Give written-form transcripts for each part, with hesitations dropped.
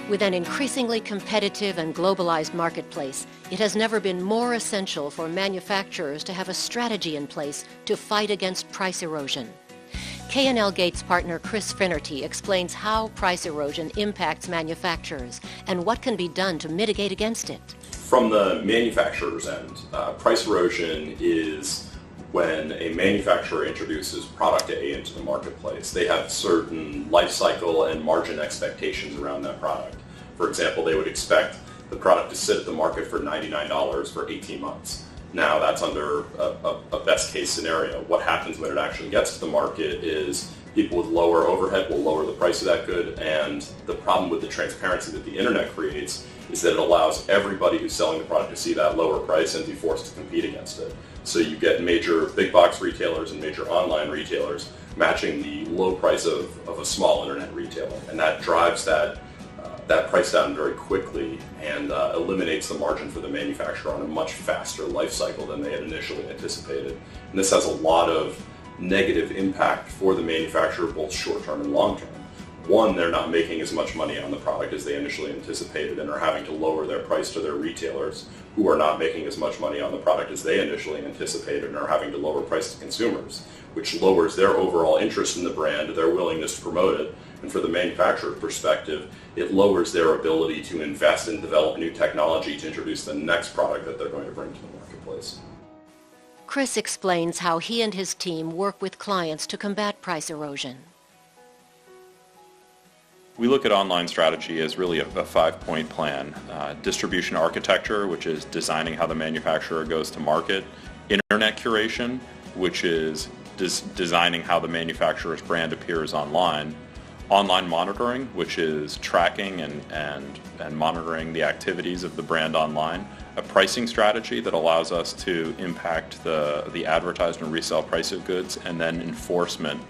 With an increasingly competitive and globalized marketplace, it has never been more essential for manufacturers to have a strategy in place to fight against price erosion. K&L Gates partner Chris Finnerty explains how price erosion impacts manufacturers and what can be done to mitigate against it. From the manufacturer's end, price erosion is when a manufacturer introduces product A into the marketplace. They have certain life cycle and margin expectations around that product. For example, they would expect the product to sit at the market for $99 for 18 months. Now that's under a best case scenario. What happens when it actually gets to the market is people with lower overhead will lower the price of that good, and the problem with the transparency that the internet creates is that it allows everybody who's selling the product to see that lower price and be forced to compete against it. So you get major big box retailers and major online retailers matching the low price of a small internet retailer, and that drives that price down very quickly and eliminates the margin for the manufacturer on a much faster life cycle than they had initially anticipated. And this has a lot of negative impact for the manufacturer, both short-term and long-term. One, they're not making as much money on the product as they initially anticipated and are having to lower their price to their retailers, who are not making as much money on the product as they initially anticipated and are having to lower price to consumers, which lowers their overall interest in the brand, their willingness to promote it. And for the manufacturer perspective, it lowers their ability to invest and develop new technology to introduce the next product that they're going to bring to the marketplace. Chris explains how he and his team work with clients to combat price erosion. We look at online strategy as really a 5-point plan. Distribution architecture, which is designing how the manufacturer goes to market. Internet curation, which is designing how the manufacturer's brand appears online. Online monitoring, which is tracking and monitoring the activities of the brand online. A pricing strategy that allows us to impact the advertised and resale price of goods, and then enforcement.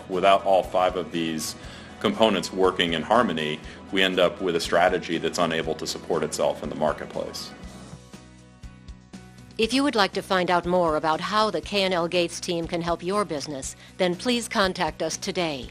Without all 5 of these components working in harmony, we end up with a strategy that's unable to support itself in the marketplace. If you would like to find out more about how the K&L Gates team can help your business, then please contact us today.